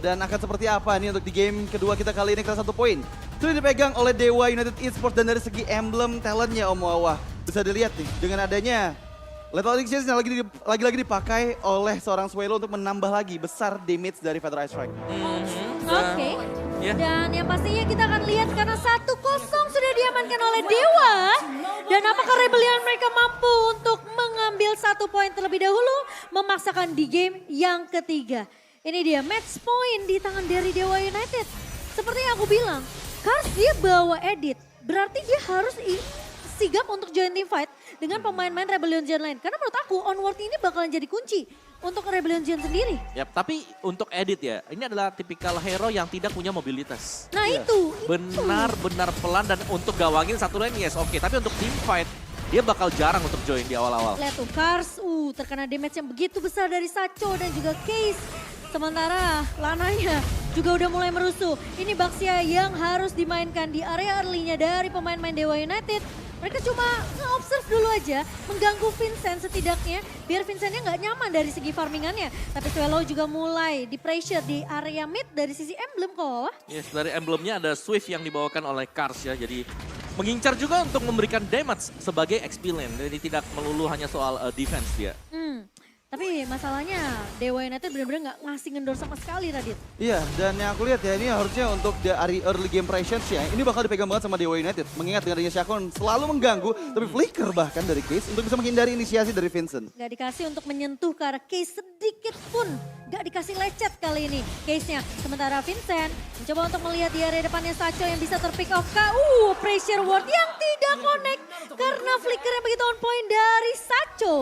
Dan akan seperti apa nih untuk di game kedua kita kali ini, kita 1 poin. Sudah dipegang oleh Dewa United Esports dan dari segi emblem talentnya Om Wawah. Bisa dilihat nih dengan adanya Lethal Elixir yang lagi-lagi dipakai oleh seorang Swelo untuk menambah lagi besar damage dari Feather Ice Strike. Oke. Ya. Dan yang pastinya kita akan lihat karena 1-0 sudah diamankan oleh Dewa. Dan apakah Rebellion mereka mampu untuk mengambil 1 poin terlebih dahulu, memaksakan di game yang ketiga. Ini dia match point di tangan dari Dewa United. Seperti yang aku bilang, Kars dia bawa edit. Berarti dia harus sigap untuk join team fight dengan pemain-pemain Rebellion Gen lain. Karena menurut aku onward ini bakalan jadi kunci untuk Rebellion Gen sendiri. Yap, tapi untuk edit ya, ini adalah tipikal hero yang tidak punya mobilitas. Nah Iya. itu. Benar-benar pelan dan untuk gawangin satu lane yes oke. Tapi untuk team fight, dia bakal jarang untuk join di awal-awal. Lihat tuh Kars, terkena damage yang begitu besar dari Sacho dan juga Case. Sementara Lananya juga udah mulai merusuh. Ini Baxia yang harus dimainkan di area early-nya dari pemain-pemain Dewa United. Mereka cuma nge-observe dulu aja, mengganggu Vincent setidaknya, biar Vincentnya nggak nyaman dari segi farmingannya. Tapi Swallow juga mulai di-pressure di area mid dari sisi emblem kok. Yes, dari emblemnya ada Swift yang dibawakan oleh Kars ya. Jadi mengincar juga untuk memberikan damage sebagai XP lane. Jadi tidak melulu hanya soal defense dia. Tapi masalahnya Dewa United benar-benar nggak ngasih ngendor sama sekali Radit. Iya, dan yang aku lihat ya ini harusnya untuk dari early game presence ya, ini bakal dipegang banget sama Dewa United. Mengingat dengan adanya Shakon selalu mengganggu, tapi flicker bahkan dari Case untuk bisa menghindari inisiasi dari Vincent. Gak dikasih untuk menyentuh ke arah Case sedikit pun. Gak dikasih lecet kali ini Case-nya. Sementara Vincent mencoba untuk melihat di area depannya Sacho yang bisa terpick off. Pressure ward yang tidak connect karena flicker yang begitu on point dari Sacho.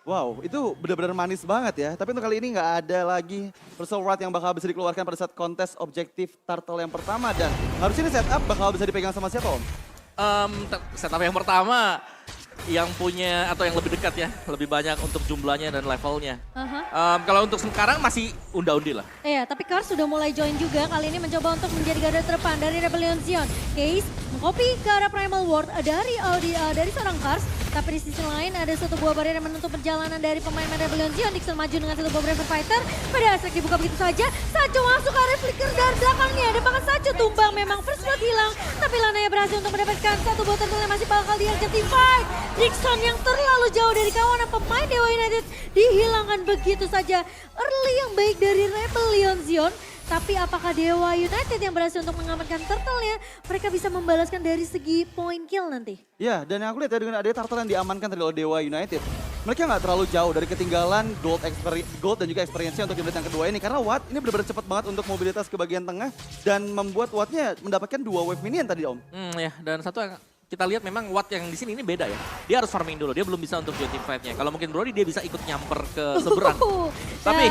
Wow, itu benar-benar manis banget ya. Tapi untuk kali ini nggak ada lagi Pursuit Rod yang bakal bisa dikeluarkan pada saat kontes objektif turtle yang pertama. Dan harusnya ini setup bakal bisa dipegang sama siapa Om? Setup yang pertama yang punya atau yang lebih dekat ya, lebih banyak untuk jumlahnya dan levelnya. Kalau untuk sekarang masih unda-undi lah. Iya, tapi Kars sudah mulai join juga. Kali ini mencoba untuk menjadi garda terdepan dari Rebellion Zion. Case mengcopy ke arah Primal Ward dari seorang Kars. Tapi di sisi lain ada satu buah barrier yang menutup perjalanan dari pemain-pemain Rebellion Zion. Dixon maju dengan satu buah Braver Fighter. Pada aspek dibuka begitu saja. Sacho masuk ke area flicker dari belakangnya. Dan bahkan Sacho tumbang memang first blood hilang. Tapi Lanaya berhasil untuk mendapatkan satu buah turtle yang masih bakal dihajar team fight. Dixon yang terlalu jauh dari kawanan pemain Dewa United dihilangkan begitu saja. Early yang baik dari Rebellion Zion. Tapi apakah Dewa United yang berhasil untuk mengamankan turtle-nya, mereka bisa membalaskan dari segi point kill nanti? Ya, dan yang aku lihat ya dengan adanya turtle yang diamankan tadi oleh Dewa United. Mereka nggak terlalu jauh dari ketinggalan gold dan juga experience-nya untuk game yang kedua ini. Karena Watt ini benar-benar cepat banget untuk mobilitas ke bagian tengah. Dan membuat Watt-nya mendapatkan 2 wave minion tadi Om. Ya, dan satu yang kita lihat memang Watt yang di sini ini beda ya. Dia harus farming dulu, dia belum bisa untuk join team fight-nya. Kalau mungkin Brody dia bisa ikut nyamper ke seberang. Tapi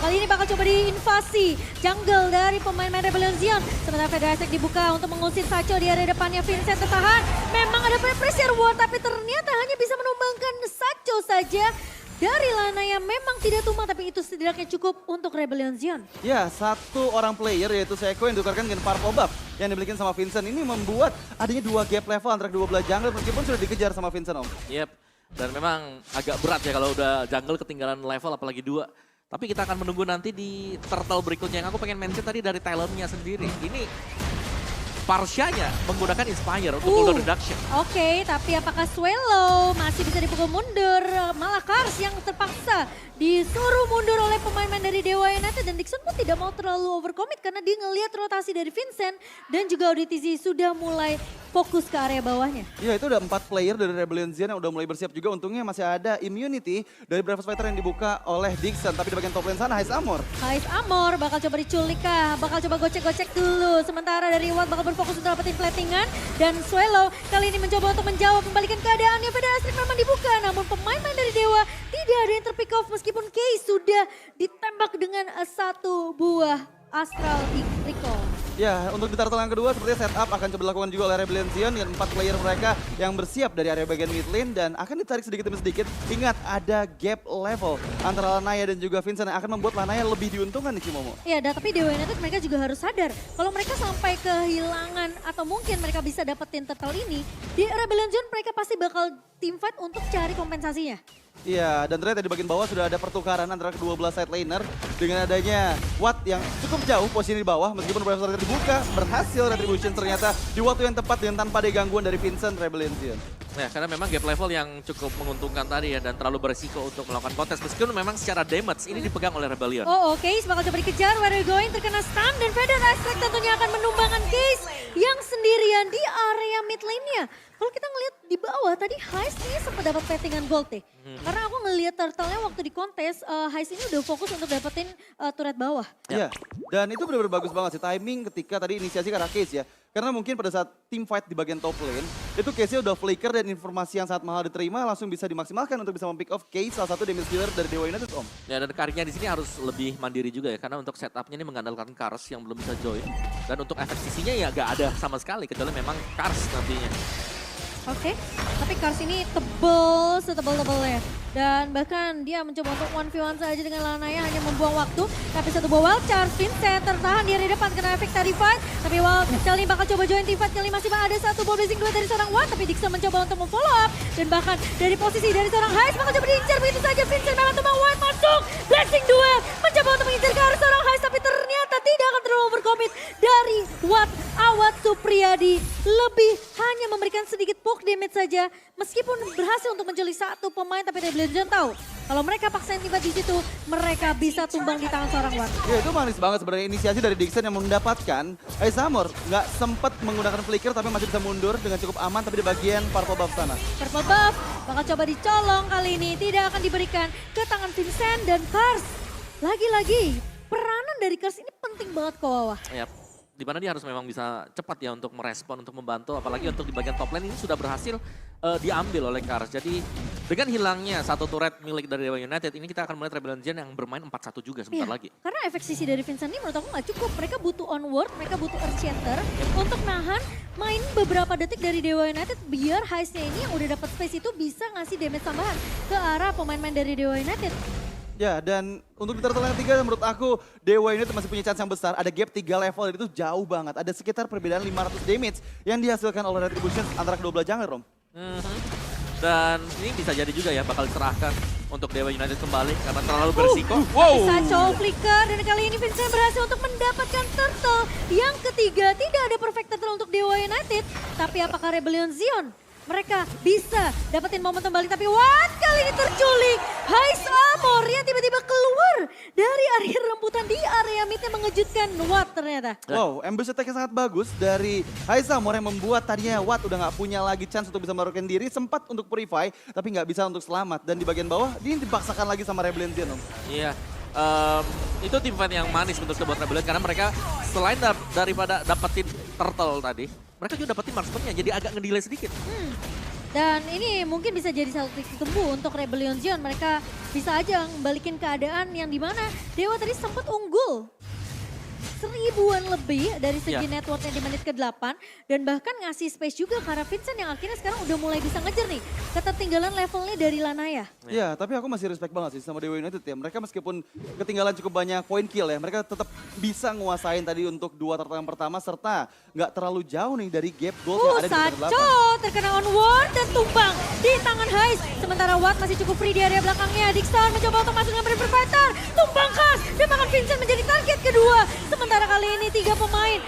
kali ini bakal coba diinvasi jungle dari pemain-pemain Rebellion Zion. Sementara Federasek dibuka untuk mengusir Sacho di area depannya. Vincent tertahan. Memang ada pressure war tapi ternyata hanya bisa menumbangkan Sacho saja. Dari Lana yang memang tidak tumbang tapi itu setidaknya cukup untuk Rebellion Zion. Ya, satu orang player yaitu Seiko yang ditukarkan dengan Purple Buff yang dimiliki sama Vincent. Ini membuat adanya 2 gap level antara kedua belah jungle meskipun sudah dikejar sama Vincent Om. Yep, dan memang agak berat ya kalau udah jungle ketinggalan level apalagi 2. Tapi kita akan menunggu nanti di turtle berikutnya. Yang aku pengen mention tadi dari talentnya sendiri. Ini Parsianya menggunakan Inspire untuk cooldown reduction. Oke, tapi apakah Swallow masih bisa dipukul mundur? Malah Kars yang terpaksa disuruh mundur oleh pemain-pemain dari Dewa United. Dan Dixon pun tidak mau terlalu overcommit karena dia ngelihat rotasi dari Vincent. Dan juga Auditizi sudah mulai fokus ke area bawahnya. Ya, itu udah 4 player dari Rebellion Zion yang udah mulai bersiap juga. Untungnya masih ada immunity dari Bravos Fighter yang dibuka oleh Dixon. Tapi di bagian top lane sana Hais Amor. Hais Amor bakal coba diculik kah? Bakal coba gocek-gocek dulu. Sementara dari Watt bakal berfokus untuk dapetin platingan. Dan Swallow kali ini mencoba untuk menjawab membalikan keadaannya. Pada Astrid memang dibuka. Namun pemain-pemain dari Dewa tidak ada yang terpick off. Meskipun Case sudah ditembak dengan satu buah Astral Recall. Ya, untuk di turtle yang kedua sepertinya setup akan coba dilakukan juga oleh Rebellion Zion dengan 4 player mereka yang bersiap dari area bagian mid lane dan akan ditarik sedikit demi sedikit. Ingat ada gap level antara Lanaya dan juga Vincent yang akan membuat Lanaya lebih diuntungkan nih Cimomo. Iya, tapi Dewa United mereka juga harus sadar kalau mereka sampai kehilangan atau mungkin mereka bisa dapetin turtle ini, di Rebellion Zone mereka pasti bakal team fight untuk cari kompensasinya. Iya, dan ternyata di bagian bawah sudah ada pertukaran antara kedua belah side laner dengan adanya Watt yang cukup jauh posisi di bawah meskipun beberapa target dibuka, berhasil Retribution ternyata di waktu yang tepat dengan tanpa ada gangguan dari Vincent Rebellion. Ya, karena memang gap level yang cukup menguntungkan tadi ya dan terlalu beresiko untuk melakukan kontes. Meskipun memang secara damage ini dipegang oleh Rebellion. Oh, Case bakal coba dikejar, where are you going, terkena stun dan Feather Aspect tentunya akan menumbangkan Case yang sendirian di area mid lane-nya. Kalau kita ngelihat di bawah tadi Heist ini sempat dapat pettingan gold deh. Karena aku ngelihat turtle-nya waktu di kontes, Heist ini udah fokus untuk dapetin turret bawah. Iya, dan itu benar-benar bagus banget sih timing ketika tadi inisiasi ke arah Case ya. Karena mungkin pada saat team fight di bagian top lane, itu Case-nya udah flicker dan informasi yang sangat mahal diterima langsung bisa dimaksimalkan untuk bisa mempick off Case, salah satu damage dealer dari Dewa United, Om. Ya, dan Kariknya di sini harus lebih mandiri juga ya, karena untuk setupnya ini mengandalkan Kars yang belum bisa join. Dan untuk efek sisinya ya gak ada sama sekali, kecuali memang Kars nantinya. Oke, tapi Kars ini tebel setebel-tebelnya. Dan bahkan dia mencoba untuk 1v1 saja dengan Lanaya, hanya membuang waktu. Tapi satu buah wild charge, Vincent tertahan di area depan kena efek tadi fight. Tapi wild kali ini bakal coba join team fight, kali masih ada satu ball blazing duet dari seorang Watt. Tapi Dixon mencoba untuk memfollow up. Dan bahkan dari posisi dari seorang Heist bakal coba diincar begitu saja. Vincent memang teman Watt masuk, blazing duet. Mencoba untuk mengincar ke arah seorang Heist, tapi ternyata tidak akan terlalu overcommit dari Watt. Awat Supriyadi lebih hanya memberikan sedikit poke damage saja. Meskipun berhasil untuk menjeli satu pemain, tapi Rebellion tahu kalau mereka paksain tiba di situ, mereka bisa tumbang di tangan seorang Watt. Ya itu manis banget sebenarnya inisiasi dari Dixon yang mendapatkan Aisamor nggak sempat menggunakan flicker tapi masih bisa mundur dengan cukup aman tapi di bagian purple buff sana. Purple buff bakal coba dicolong kali ini, tidak akan diberikan ke tangan Vincent dan Kars. Lagi-lagi peranan dari Kars ini penting banget ke Wawa. Yap. Di mana dia harus memang bisa cepat ya untuk merespon, untuk membantu. Apalagi untuk di bagian top lane ini sudah berhasil diambil oleh Kars. Jadi dengan hilangnya satu turret milik dari Dewa United, ini kita akan melihat Rebellion yang bermain 4-1 juga sebentar lagi. Karena efek sisi dari Vincent ini menurut aku nggak cukup. Mereka butuh onward, mereka butuh earthshatter untuk nahan main beberapa detik dari Dewa United biar Heist-nya ini yang udah dapat space itu bisa ngasih damage tambahan ke arah pemain-pemain dari Dewa United. Ya, dan untuk di turtle yang ketiga menurut aku Dewa United masih punya chance yang besar. Ada gap 3 level dan itu jauh banget. Ada sekitar perbedaan 500 damage yang dihasilkan oleh Retribution antara kedua belah jungler, Rom. Dan ini bisa jadi juga ya bakal diserahkan untuk Dewa United kembali karena terlalu berisiko. Wow. Sacho flicker dan kali ini Vincent berhasil untuk mendapatkan turtle yang ketiga. Tidak ada perfect turtle untuk Dewa United. Tapi apakah Rebellion Zion? Mereka bisa dapetin momentum balik, tapi Watt kali ini terculik. Heist Amor yang tiba-tiba keluar dari area rembutan di area midnya, mengejutkan Watt ternyata. Wow, ambush attack yang sangat bagus dari Aisamor yang membuat tadinya Watt udah nggak punya lagi chance untuk bisa menaruhkan diri, sempat untuk purify tapi nggak bisa untuk selamat. Dan di bagian bawah dia dipaksakan lagi sama Rebellion, Om. Iya. Itu tim fight yang manis bentuk buat Rebellion karena mereka selain daripada dapetin turtle tadi, mereka juga dapetin marksmannya jadi agak ngedelay sedikit. Dan ini mungkin bisa jadi satu titik temu untuk Rebellion Zion. Mereka bisa aja balikin keadaan yang dimana Dewa tadi sempat unggul 1000-an lebih dari segi networknya di menit ke-8. Dan bahkan ngasih space juga karena Vincent yang akhirnya sekarang udah mulai bisa ngejar nih ketertinggalan levelnya dari Lanaya. Ya, tapi aku masih respect banget sih sama Dewa United ya. Mereka meskipun ketinggalan cukup banyak point kill ya, mereka tetap bisa nguasain tadi untuk 2 turtle yang pertama serta nggak terlalu jauh nih dari gap gold yang ada di Sacho terkena onward dan tumbang di tangan Heist. Sementara Watt masih cukup free di area belakangnya. Dixon mencoba untuk masuk dengan River Fighter. Tumbang khas dan bahkan Vincent menjadi target kedua. Sementara kali ini 3 pemain.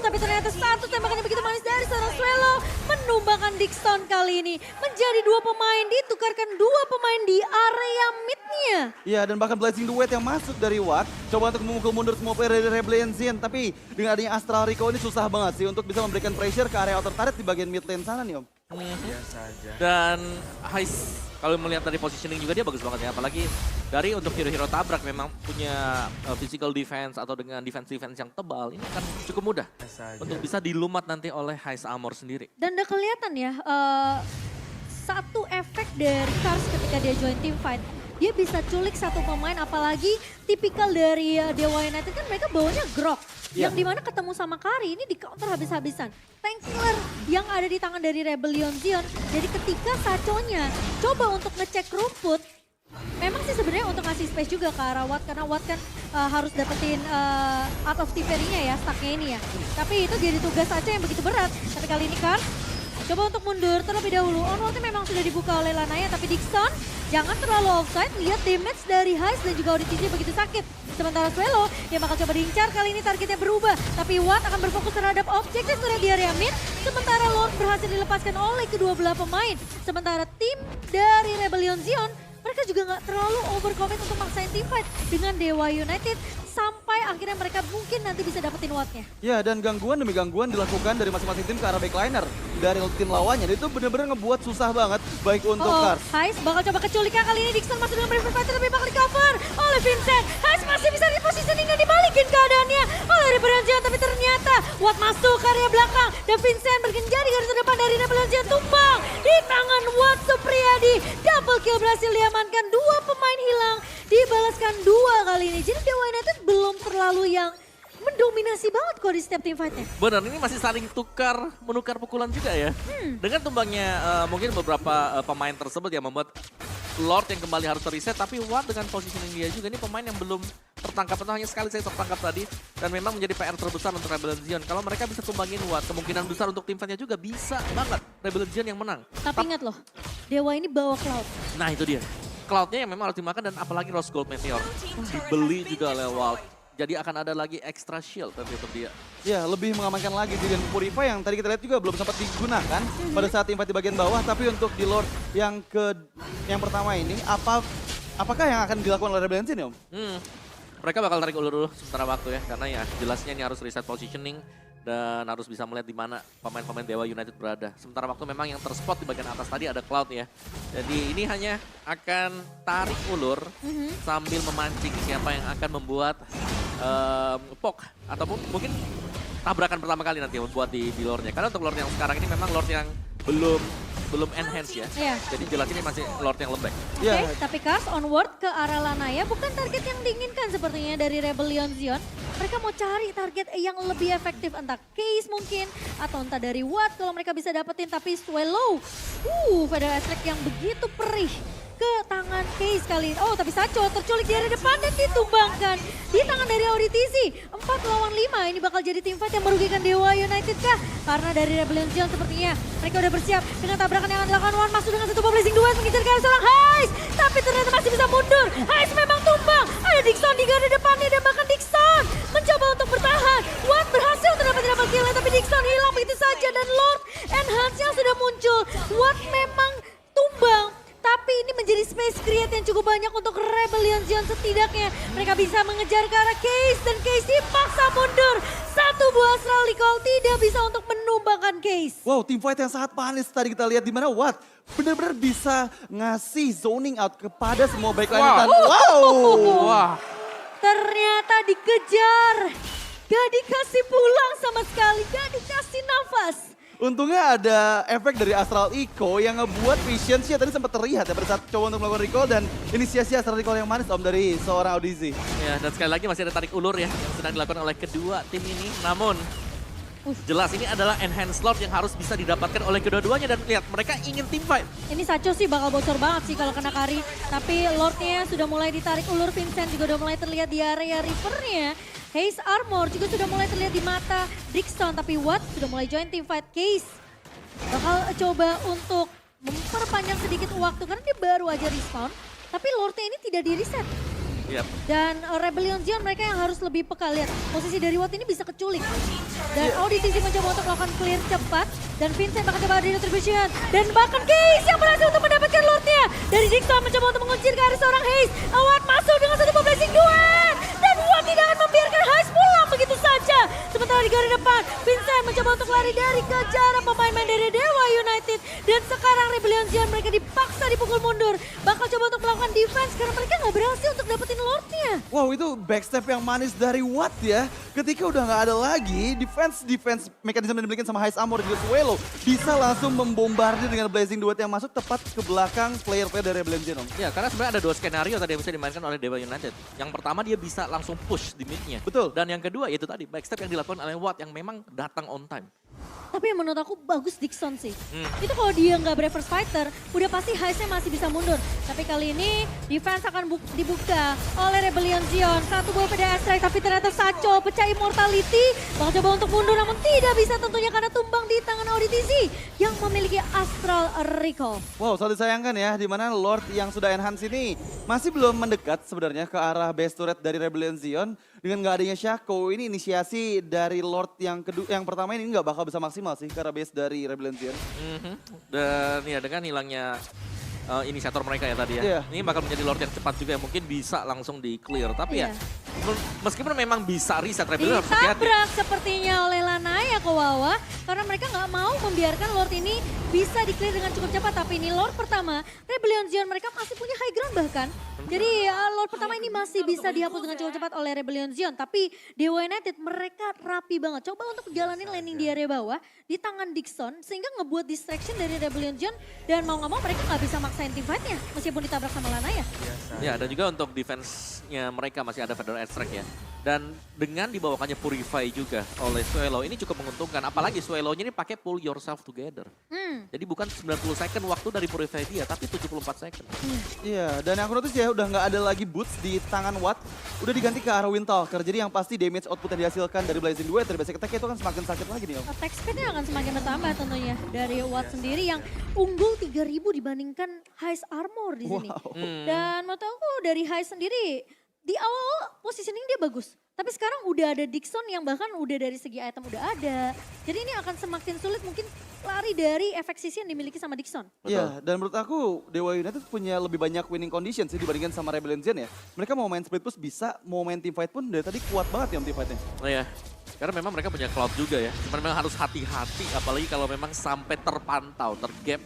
Tapi ternyata satu tembakan yang begitu manis dari seorang Swallow menumbangkan Dixon kali ini. Menjadi 2 pemain, ditukarkan 2 pemain di area midnya. Ya, dan bahkan blazing duet yang masuk dari Watt. Coba untuk memukul mundur semua player dari Rebellion Zion. Tapi dengan adanya Astral Rico ini susah banget sih untuk bisa memberikan pressure ke area outer turret di bagian mid lane sana nih, Om. Biasa aja. Dan Heist kalau melihat dari positioning juga dia bagus banget ya. Apalagi dari untuk hero-hero tabrak memang punya physical defense atau dengan defense yang tebal. Ini akan cukup mudah untuk bisa dilumat nanti oleh Heist Amor sendiri. Dan udah kelihatan ya, satu efek dari Kars ketika dia join team fight. Dia bisa culik satu pemain, apalagi tipikal dari Dewa United kan mereka bawanya Grok. Yang dimana ketemu sama Kari ini di counter habis-habisan. Tank killer yang ada di tangan dari Rebellion Zion. Jadi ketika Sachonya coba untuk ngecek rumput, memang sih sebenarnya untuk ngasih space juga ke arah Watt. Karena Watt kan harus dapetin out of Tiveri-nya ya, stacknya ini ya. Tapi itu jadi tugas Sacho yang begitu berat. Tapi kali ini kan coba untuk mundur terlebih dahulu. Onward memang sudah dibuka oleh Lanaya, tapi Dixon Jangan terlalu offside, lihat damage dari Heist dan juga Auditisi begitu sakit. Sementara Swelo yang bakal coba diincar, kali ini targetnya berubah. Tapi Watt akan berfokus terhadap objektif di area mid. Sementara Lord berhasil dilepaskan oleh kedua belah pemain. Sementara tim dari Rebellion Zion, mereka juga nggak terlalu overcommit untuk maksain teamfight dengan Dewa United. Sampai akhirnya mereka mungkin nanti bisa dapetin Wattnya. Ya, dan gangguan demi gangguan dilakukan dari masing-masing tim ke arah backliner. Dari tim lawannya, itu benar-benar ngebuat susah banget, baik untuk Cars. Heist bakal coba keculiknya kali ini. Dixon masuk dengan River Fighter tapi bakal di cover oleh Vincent. Heist masih bisa repositioning dan dibalikin keadaannya oleh Rebellion Zion. Tapi ternyata Watt masuk ke area belakang. Dan Vincent bergenjari garis terdepan dari Rebellion Zion. Tumbang di tangan Watt Supriyadi. Double kill berhasil diamankan. Dua pemain hilang, dibalaskan dua kali ini. Jadi Dewa United belum terlalu yang mendominasi banget kok di setiap tim fight-nya. Benar, ini masih saling menukar pukulan juga ya. Dengan tumbangnya mungkin beberapa pemain tersebut yang membuat Lord yang kembali harus reset, tapi Watt dengan positioning dia juga, ini pemain yang belum tertangkap, atau hanya sekali saya tertangkap tadi, dan memang menjadi PR terbesar untuk Rebellion Zion. Kalau mereka bisa tumbangin Watt, kemungkinan besar untuk tim fight-nya juga bisa banget Rebellion Zion yang menang. Tapi ingat loh, Dewa ini bawa Cloud. Nah itu dia, Cloud-nya yang memang harus dimakan, dan apalagi Rose Gold Meteor. Dibeli juga oleh Wild. Jadi akan ada lagi extra shield nanti untuk dia. Ya, lebih mengamankan lagi di Dan Purify yang tadi kita lihat juga belum sempat digunakan pada saat tim fight di bagian bawah. Tapi untuk di Lord yang pertama ini, apakah yang akan dilakukan oleh Rebellion Zion, Om? Mereka bakal tarik ulur dulu sementara waktu ya, karena ya jelasnya ini harus reset positioning dan harus bisa melihat di mana pemain-pemain Dewa United berada. Sementara waktu memang yang terspot di bagian atas tadi ada Cloud ya. Jadi ini hanya akan tarik ulur sambil memancing siapa yang akan membuat poke ataupun mungkin tabrakan pertama kali nanti membuat di lore-nya. Karena untuk lore yang sekarang ini memang lore yang belum enhance ya. Iya. Jadi jelas ini masih lore yang lembek. Oke, tapi Cars onward ke arah Lanaya bukan target yang diinginkan sepertinya dari Rebellion Zion. Mereka mau cari target yang lebih efektif, entah Case mungkin, atau entah dari Watt kalau mereka bisa dapetin. Tapi Swallow, Federal Attack yang begitu perih ke tangan Case kali ini. Oh, tapi Sacho terculik di area depan dan ditumbangkan di tangan dari Auditisi. 4 lawan 5, ini bakal jadi tim fight yang merugikan Dewa United kah? Karena dari Rebellion Zion sepertinya mereka udah bersiap dengan tabrakan yang akan dilakukan. Wan masuk dengan satu blazing duet mengincar ke arah seorang Heist, tapi ternyata masih bisa mundur. Heist memang tumbang. Ada Dixon di garda depannya dan bahkan Dixon mencoba untuk bertahan. Watt berhasil terdapat double kill, tapi Dixon hilang begitu saja dan Lord Enhance yang sudah muncul. Watt memang tumbang. Tapi ini menjadi space create yang cukup banyak untuk Rebellion Zion setidaknya. Mereka bisa mengejar ke arah Case dan Case dipaksa mundur. Satu buah Astral Recall tidak bisa untuk menumbangkan Case. Wow, tim fight yang sangat panis tadi kita lihat di mana Watt benar-benar bisa ngasih zoning out kepada semua backliner. Wah. Ternyata dikejar. Gak dikasih pulang sama sekali, gak dikasih nafas. Untungnya ada efek dari Astral Eco yang ngebuat Visions tadi sempat terlihat ya pada saat coba untuk melakukan recall, dan inisiasi Astral Recall yang manis Om dari seorang Audisi. Ya, dan sekali lagi masih ada tarik ulur ya yang sedang dilakukan oleh kedua tim ini. Namun jelas ini adalah enhanced Lord yang harus bisa didapatkan oleh kedua-duanya, dan lihat mereka ingin team fight. Ini Sacho sih bakal bocor banget sih kalau kena Kari. Tapi Lordnya sudah mulai ditarik ulur, Vincent juga udah mulai terlihat di area Rivernya. Haze Armor juga sudah mulai terlihat di mata Dixon, tapi Watt sudah mulai join team fight. Case bakal coba untuk memperpanjang sedikit waktu karena dia baru aja respawn. Tapi Lordnya ini tidak di reset. Yep. Dan Rebellion Zion mereka yang harus lebih peka. Lihat posisi dari Watt ini bisa keculik. Dan Auditisi mencoba untuk melakukan clear cepat. Dan Vincent bakal coba di retribution. Dan bahkan Case yang berhasil untuk mendapatkan Lordnya. Dari Dixon mencoba untuk menguncir ke arah seorang Haze. Watt masuk dengan satu blazing duet. Dan Watt tidak akan membiarkan Haze pulang begitu saja. Sementara di garis depan, Vincent mencoba untuk lari dari kejaran pemain-pemain dari Dewa United. Dan sekarang Rebellion Zion mereka dipaksa dipukul mundur. Bakal coba untuk melakukan defense karena mereka nggak berhasil untuk dapetin Lordnya. Wow, itu backstep yang manis dari Watt ya. Ketika udah nggak ada lagi, defense mekanisme yang dimiliki sama Heist Armor juga Swallow bisa langsung membombardir dengan blazing duet yang masuk tepat ke belakang player-player dari Rebellion Zion. Ya, karena sebenarnya ada dua skenario tadi yang bisa dimainkan oleh Dewa United. Yang pertama dia bisa langsung push di mid-nya. Betul. Dan yang kedua yaitu tadi backstep yang dilakukan oleh Watt yang memang datang on time. Tapi yang menurut aku bagus Dixon sih. Itu kalau dia nggak reverse fighter, udah pasti Heist-nya masih bisa mundur. Tapi kali ini defense akan dibuka oleh Rebellion Zion. Satu buah pedang strike, tapi ternyata Sacho pecah immortality. Bakal coba untuk mundur namun tidak bisa tentunya karena tumbang di tangan ODTZ yang memiliki Astral Recall. Wow, sangat disayangkan ya, di mana Lord yang sudah enhance ini masih belum mendekat sebenarnya ke arah base turret dari Rebellion Zion. Dengan nggak adanya Shaco, ini inisiasi dari Lord yang kedua, yang pertama ini nggak bakal bisa maksimal sih karena base dari Rebellion Zion. Dan ya dengan hilangnya inisiator mereka ya tadi ya. Iya. Ini bakal menjadi Lord yang cepat juga yang mungkin bisa langsung di clear. Tapi Iya. ya meskipun memang bisa reset Rebellion harus hati-hati. Ditabrak sepertinya oleh Lanaya ke Wawa karena mereka nggak mau membiarkan Lord ini bisa di-clear dengan cukup cepat. Tapi ini Lord pertama, Rebellion Zion mereka masih punya high ground bahkan. Jadi Lord pertama ini masih bisa dihapus dengan cukup cepat oleh Rebellion Zion. Tapi Dewa United mereka rapi banget. Coba untuk jalanin landing di area bawah di tangan Dixon sehingga ngebuat distraction dari Rebellion Zion. Dan mau nggak mau mereka nggak bisa maksain team fight-nya meskipun ditabrak sama Lanaya. Ya dan juga untuk defense-nya mereka masih ada Federal Extract ya. Dan dengan dibawakannya Purify juga oleh Suelo ini cukup menguntungkan. Apalagi Suelo-nya ini pakai pull yourself together. Jadi bukan 90 second waktu dari Purify dia, tapi 74 second. Iya, dan yang aku notice ya udah nggak ada lagi boots di tangan Watt. Udah diganti ke arah Windtalker. Jadi yang pasti damage output yang dihasilkan dari Blazing Duet, dari basic attack itu kan semakin sakit lagi nih Om. Attack speed-nya akan semakin bertambah tentunya dari Watt sendiri yang unggul 3000 dibandingkan Heist Armor di sini. Wow. Dan menurut aku dari Heist sendiri di awal positioning dia bagus. Tapi sekarang udah ada Dixon yang bahkan udah dari segi item udah ada. Jadi ini akan semakin sulit mungkin lari dari efek sisi yang dimiliki sama Dixon. Iya, dan menurut aku Dewa United punya lebih banyak winning condition sih dibandingkan sama Rebellion Zion ya. Mereka mau main split push bisa, mau main team fight pun dari tadi kuat banget ya Om team fightnya. Oh ya, karena memang mereka punya cloud juga ya. Cuman memang harus hati-hati apalagi kalau memang sampai terpantau, tergap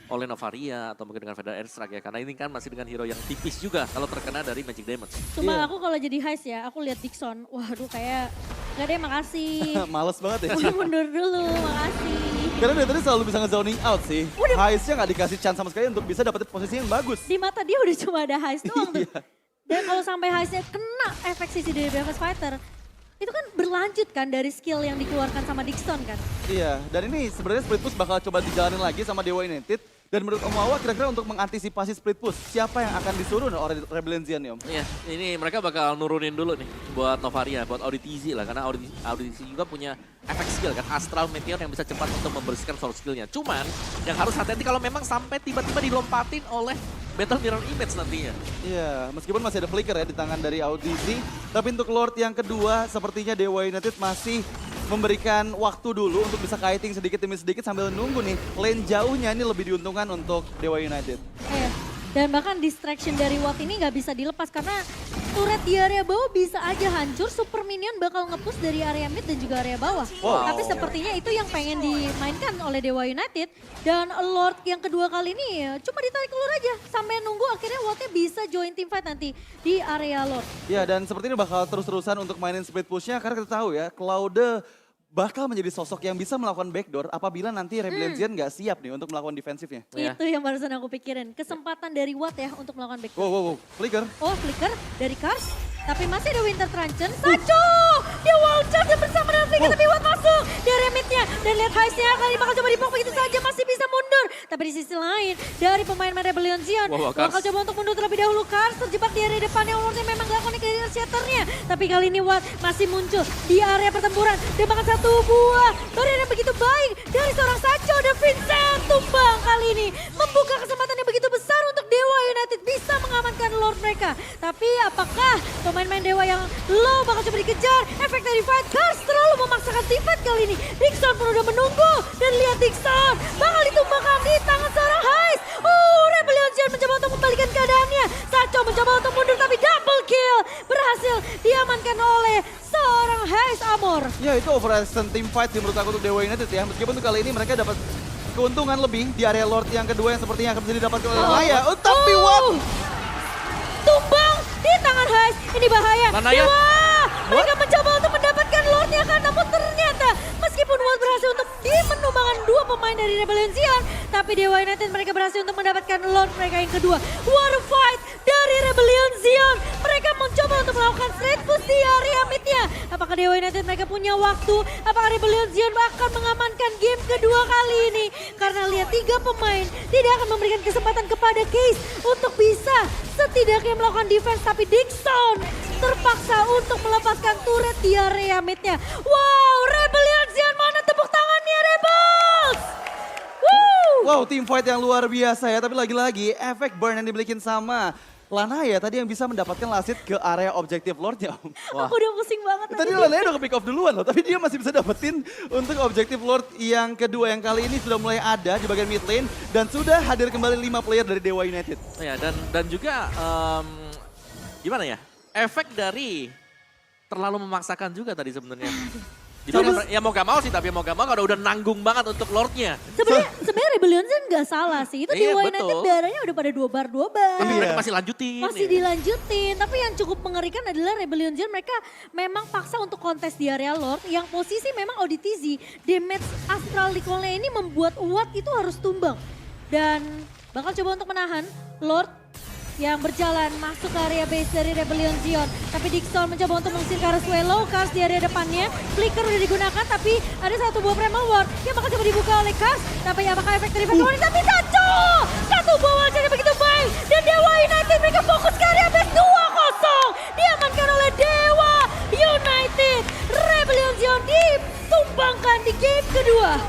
oleh Novaria atau mungkin dengan Federal Extract ya. Karena ini kan masih dengan hero yang tipis juga kalau terkena dari magic damage. Cuma Iya. aku kalau jadi Heist ya, aku lihat Dixon, waduh kayak gak deh makasih. Males banget ya. Mundur dulu, makasih. Karena dia tadi selalu bisa nge-zoning out sih. Heist-nya nggak dikasih chance sama sekali untuk bisa dapetin posisi yang bagus. Di mata dia udah cuma ada Heist doang tuh. Iya. Dan kalau sampai Heist-nya kena efek sisi dari Breakfast Fighter, itu kan berlanjut kan dari skill yang dikeluarkan sama Dixon kan. Iya, dan ini sebenarnya split push bakal coba dijalanin lagi sama Dewa United. Dan menurut Om Wawa kira-kira untuk mengantisipasi split push, siapa yang akan disuruh oleh Rebellion Zion nih Om? Iya, ini mereka bakal nurunin dulu nih buat Novaria, buat ODTZ lah. Karena ODTZ juga punya efek skill kan, Astral Meteor yang bisa cepat untuk membersihkan source skillnya. Cuman yang harus hati-hati kalau memang sampai tiba-tiba dilompatin oleh Battle Mirror Image nantinya. Iya, meskipun masih ada flicker ya di tangan dari ODTZ. Tapi untuk Lord yang kedua, sepertinya Dewa United masih memberikan waktu dulu untuk bisa kiting sedikit demi sedikit sambil nunggu nih. Lane jauhnya ini lebih diuntungkan untuk Dewa United. Iya. Dan bahkan distraction dari Watt ini nggak bisa dilepas karena turret di area bawah bisa aja hancur. Super minion bakal nge-push dari area mid dan juga area bawah. Wow. Tapi sepertinya itu yang pengen dimainkan oleh Dewa United. Dan Lord yang kedua kali ini ya cuma ditarik keluar aja. Sampai nunggu akhirnya Wattnya bisa join team fight nanti di area Lord. Ya, dan seperti ini bakal terus-terusan untuk mainin split pushnya karena kita tahu ya, Cloud bakal menjadi sosok yang bisa melakukan backdoor apabila nanti Rebellion Zion nggak siap nih untuk melakukan defensifnya. Iya. Itu yang barusan aku pikirin. Kesempatan dari Watt ya untuk melakukan back. Wow, flicker. Oh, flicker dari Kars. Tapi masih ada Winter Truncheon. Sacho! Dia wall charge bersama dengan flicker. Tapi Watt masuk di area mid-nya. Dan lihat Heist-nya kali ini bakal coba dipok begitu saja. Masih bisa mundur. Tapi di sisi lain dari pemain Rebellion Zion. Wow, Kars. Bakal coba untuk mundur terlebih dahulu. Kars terjebak di area depannya. Lordnya memang gak connect dari shatternya. Tapi kali ini Watt masih muncul di area pertempuran. Dan bahkan satu buah barrier yang begitu baik dari seorang Sacho. Dan Vincent tumbang kali ini. Membuka kesempatan yang begitu besar untuk Dewa United bisa mengamankan Lord mereka. Tapi apakah pemain-pemain Dewa yang low bakal coba dikejar? Efek dari fight Kars terlalu memaksakan team fight kali ini. Dixon pun udah menunggu. Dan lihat Dixon bakal ditumbangkan di tangan seorang Heist. Rebellion Zion mencoba untuk membalikan keadaannya. Sacho mencoba untuk mundur tapi double kill. Berhasil diamankan oleh seorang Heist Armor. Ya, itu overextend team fight sih menurut aku untuk Dewa United ya. Meskipun kali ini mereka dapat keuntungan lebih di area Lord yang kedua yang sepertinya akan bisa didapatkan oleh Lanaya. Tapi Watt Tumbang di tangan Heist. Ini bahaya. Lanaya? Wah, mereka mencoba untuk mendapatkan Lordnya kan. Namun ternyata meskipun Watt berhasil untuk menumbangkan dua pemain dari Rebellion Zion. Tapi Dewa United mereka berhasil untuk mendapatkan Lord mereka yang kedua. What a fight dari Rebellion Zion. Mereka mencoba untuk melakukan straight push di area mid selanjutnya. Apakah Dewa United mereka punya waktu? Apakah Rebellion Zion akan mengamankan game kedua kali ini? Karena lihat 3 pemain tidak akan memberikan kesempatan kepada Case untuk bisa setidaknya melakukan defense. Tapi Dixon terpaksa untuk melepaskan turret di area midnya. Wow, Rebellion Zion mana tepuk tangannya Rebels? Woo! Wow, team fight yang luar biasa ya. Tapi lagi-lagi efek burn yang dimiliki sama Lanaya tadi yang bisa mendapatkan lasit ke area objektif Lordnya Om. Wah. Aku udah pusing banget. Tadi Lanaya udah ke pick off duluan loh, tapi dia masih bisa dapetin untuk objektif Lord yang kedua yang kali ini sudah mulai ada di bagian mid lane dan sudah hadir kembali 5 player dari Dewa United. Ya, dan juga gimana ya? Efek dari terlalu memaksakan juga tadi sebenarnya. Dimana, ya mau gak mau sih, tapi mau gak mau kalau udah nanggung banget untuk Lordnya. Sebenarnya Rebellion Zion nggak salah sih. Itu Iya, Dewa United betul. darahnya udah pada 2 bar. Tapi Iya. mereka masih lanjutin. Masih ya. dilanjutin, tapi yang cukup mengerikan adalah Rebellion Zion mereka memang paksa untuk kontes di area Lord yang posisi memang ODTZ. Damage Astral Recall-nya ini membuat Watt itu harus tumbang. Dan bakal coba untuk menahan Lord yang berjalan masuk ke area base dari Rebellion Zion. Tapi Dixon mencoba untuk mengusir ke arah Swallow, Kars di area depannya. Flicker udah digunakan tapi ada satu buah Primal Ward yang bakal coba dibuka oleh Kars. Tapi apakah efek dari Flicker tapi Taco! Satu buah wajahnya begitu baik. Dan Dewa United mereka fokus ke area base 2-0. Diamankan oleh Dewa United. Rebellion Zion ditumbangkan di game kedua.